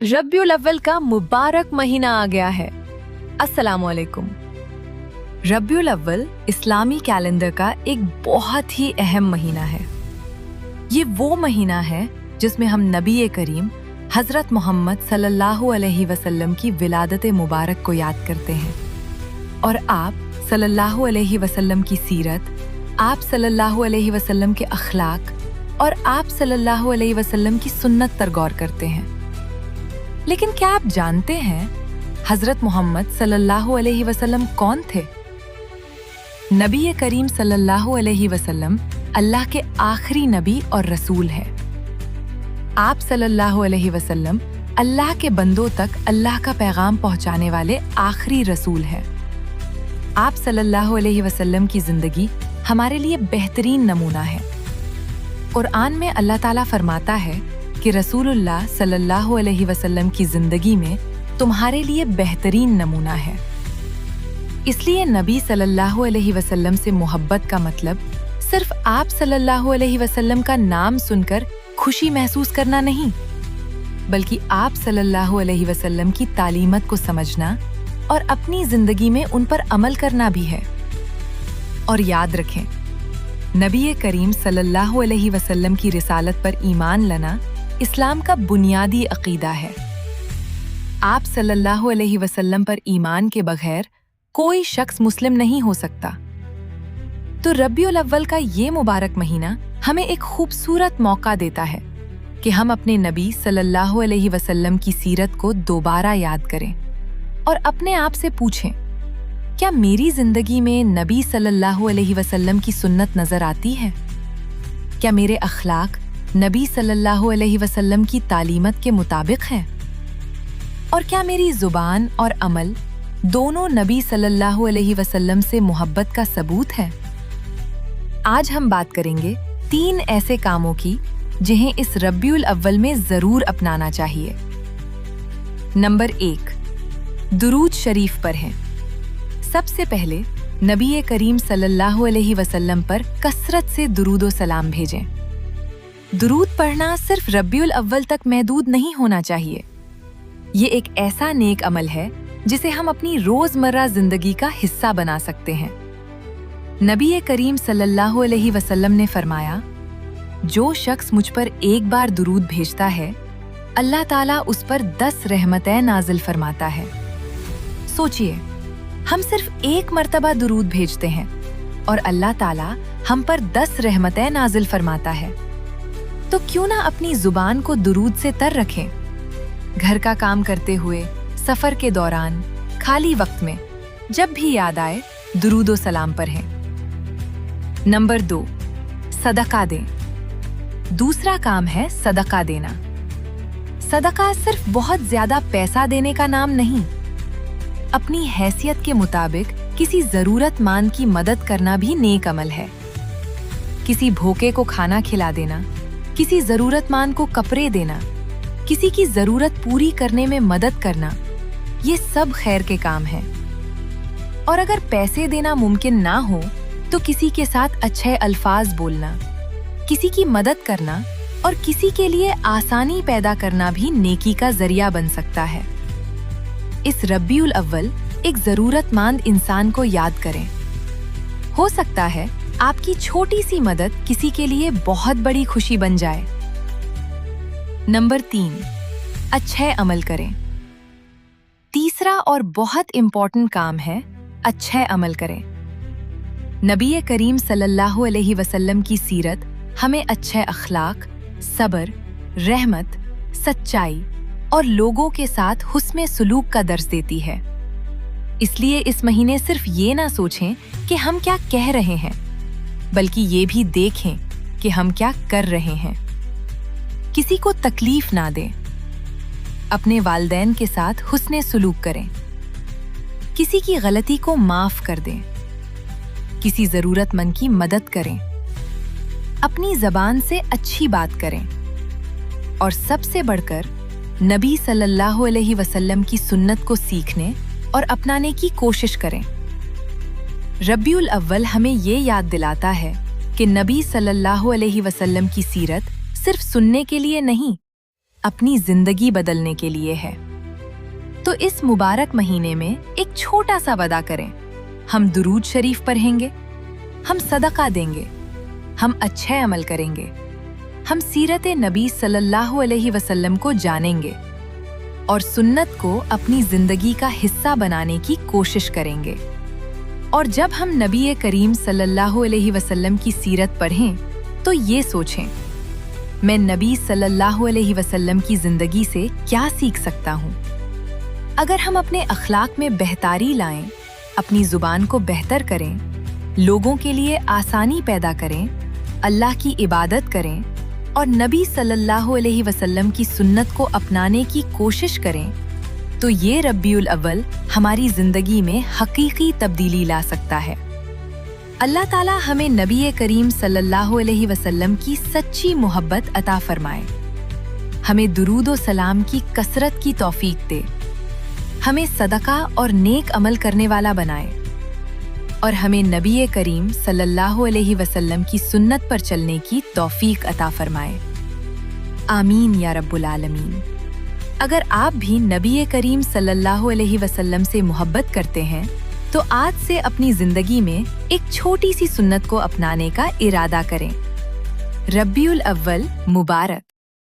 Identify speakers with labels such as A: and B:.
A: रब्बियुल अव्वल का मुबारक महीना आ गया है। अस्सलामुअलैकुम। रब्बियुल अव्वल इस्लामी कैलेंडर का एक बहुत ही अहम महीना है। ये वो महीना है जिसमें हम नबी करीम हजरत मोहम्मद सल्लल्लाहु अलैहि वसल्लम की विलादत मुबारक को याद करते हैं और आप सल्लल्लाहु अलैहि वसल्लम की सीरत, आप सल्लल्लाहु अलैहि वसल्लम के अखलाक और आप सल्लल्लाहु अलैहि वसल्लम की सुन्नत पर गौर करते हैं। लेकिन क्या आप जानते हैं हजरत मोहम्मद सल्लल्लाहु अलैहि वसल्लम कौन थे? नबी करीम सल्लल्लाहु अलैहि वसल्लम अल्लाह के आखिरी नबी और रसूल है। आप सल्लल्लाहु अलैहि वसल्लम अल्लाह के बंदों तक अल्लाह का पैगाम पहुंचाने वाले आखिरी रसूल है। आप सल्लल्लाहु अलैहि वसल्लम की जिंदगी हमारे लिए बेहतरीन नमूना है। कुरान में अल्लाह ताला फरमाता है कि रसूलुल्लाह सल्लल्लाहु अलैहि वसल्लम की जिंदगी में तुम्हारे लिए बेहतरीन नमूना है। इसलिए नबी सल्लल्लाहु अलैहि वसल्लम से मोहब्बत का मतलब सिर्फ आप सल्लल्लाहु अलैहि वसल्लम का नाम सुनकर खुशी महसूस करना नहीं, बल्कि आप सल्लल्लाहु अलैहि वसल्लम की तालीमत को समझना और अपनी जिंदगी में उन पर अमल करना भी है। और याद रखें, नबी करीम सल्लल्लाहु अलैहि वसल्लम की रिसालत पर ईमान लाना इस्लाम का बुनियादी अकीदा है। आप सल्लल्लाहु अलैहि वसल्लम पर ईमान के बगैर कोई शख्स मुस्लिम नहीं हो सकता। तो रब्बियुल अव्वल का ये मुबारक महीना हमें एक खूबसूरत मौका देता है कि हम अपने नबी सल्लल्लाहु अलैहि वसल्लम की सीरत को दोबारा याद करें और अपने आप से पूछें, क्या मेरी जिंदगी में नबी सल्लल्लाहु अलैहि वसल्लम की सुन्नत नजर आती है? क्या मेरे अखलाक नबी सल्लल्लाहु अलैहि वसल्लम की तालीमत के मुताबिक हैं? और क्या मेरी जुबान और अमल दोनों नबी सल्लल्लाहु अलैहि वसल्लम से मोहब्बत का सबूत है? आज हम बात करेंगे 3 ऐसे कामों की जिन्हें इस रब्बियुल अव्वल में जरूर अपनाना चाहिए। नंबर 1, दुरूद शरीफ पढ़ें। सबसे पहले नबी करीम सल्लल्लाहु अलैहि वसल्लम पर कसरत से दुरूद सलाम भेजें। दुरूद पढ़ना सिर्फ रब्बियुल अव्वल तक महदूद नहीं होना चाहिए। ये एक ऐसा नेक अमल है जिसे हम अपनी रोजमर्रा जिंदगी का हिस्सा बना सकते हैं। नबी करीम सल्लल्लाहु अलैहि वसल्लम ने फरमाया, जो शख्स मुझ पर एक बार दुरूद भेजता है, अल्लाह ताला उस पर 10 रहमतें नाजिल फरमाता है। सोचिए, हम सिर्फ एक मर्तबा दुरूद भेजते हैं और अल्लाह ताला हम पर 10 रहमतें नाजिल फरमाता है। तो क्यों ना अपनी जुबान को दुरूद से तर रखें। घर का काम करते हुए, सफर के दौरान, खाली वक्त में, जब भी याद आए दुरूद सलाम पढ़ें। नंबर 2, सदका दें। दूसरा काम है सदका देना। सदका सिर्फ बहुत ज्यादा पैसा देने का नाम नहीं, अपनी हैसियत के मुताबिक किसी जरूरतमंद की मदद करना भी नेक अमल है। किसी भूखे को खाना खिला देना, किसी जरूरतमंद को कपड़े देना, किसी की जरूरत पूरी करने में मदद करना, ये सब खैर के काम हैं। और अगर पैसे देना मुमकिन ना हो तो किसी के साथ अच्छे अल्फाज बोलना, किसी की मदद करना और किसी के लिए आसानी पैदा करना भी नेकी का जरिया बन सकता है। इस रब्बियुल अव्वल एक जरूरतमंद इंसान को याद करें। हो सकता है आपकी छोटी सी मदद किसी के लिए बहुत बड़ी खुशी बन जाए। नंबर 3, अच्छे अमल करें। तीसरा और बहुत इम्पोर्टेंट काम है अच्छे अमल करें। नबी करीम सल्लल्लाहु अलैहि वसल्लम की सीरत हमें अच्छे अखलाक, सब्र, रहमत, सच्चाई और लोगों के साथ हुस्न सुलूक का दर्स देती है। इसलिए इस महीने सिर्फ ये ना सोचें कि हम क्या कह रहे हैं, बल्कि ये भी देखें कि हम क्या कर रहे हैं। किसी को तकलीफ ना दें। अपने वालिदैन के साथ हुस्न सुलूक करें। किसी की गलती को माफ कर दें। किसी जरूरतमंद की मदद करें। अपनी जबान से अच्छी बात करें। और सबसे बढ़कर नबी सल्लल्लाहु अलैहि वसल्लम की सुन्नत को सीखने और अपनाने की कोशिश करें। रब्बियुल अव्वल हमें ये याद दिलाता है कि नबी सल्लल्लाहु अलैहि वसल्लम की सीरत सिर्फ सुनने के लिए नहीं, अपनी जिंदगी बदलने के लिए है। तो इस मुबारक महीने में एक छोटा सा वादा करें। हम दुरूद शरीफ पढ़ेंगे, हम सदका देंगे, हम अच्छे अमल करेंगे, हम सीरत नबी सल्लल्लाहु अलैहि वसल्लम को जानेंगे और सुन्नत को अपनी जिंदगी का हिस्सा बनाने की कोशिश करेंगे। और जब हम नबी करीम सल्लल्लाहु अलैहि वसल्लम की सीरत पढ़ें तो ये सोचें, मैं नबी सल्लल्लाहु अलैहि वसल्लम की जिंदगी से क्या सीख सकता हूँ। अगर हम अपने अखलाक में बेहतरी लाएं, अपनी जुबान को बेहतर करें, लोगों के लिए आसानी पैदा करें, अल्लाह की इबादत करें और नबी सल्लल्लाहु अलैहि वसल्लम की सुन्नत को अपनाने की कोशिश करें, तो ये रब्बियुल अव्वल हमारी जिंदगी में हकीकी तब्दीली ला सकता है। अल्लाह ताला हमें नबी करीम सल्लल्लाहु अलैहि वसल्लम की सच्ची मोहब्बत अता फरमाए, हमें दुरूद व सलाम की कसरत की तौफीक दे, हमें सदका और नेक अमल करने वाला बनाए और हमें नबी करीम सल्लल्लाहु अलैहि वसल्लम की सुन्नत पर चलने की तौफीक अता फरमाए। आमीन या रब्बुल आलमीन। अगर आप भी नबी करीम सल्लल्लाहु अलैहि वसल्लम से मोहब्बत करते हैं तो आज से अपनी जिंदगी में एक छोटी सी सुन्नत को अपनाने का इरादा करें। रब्बियुल अव्वल मुबारक।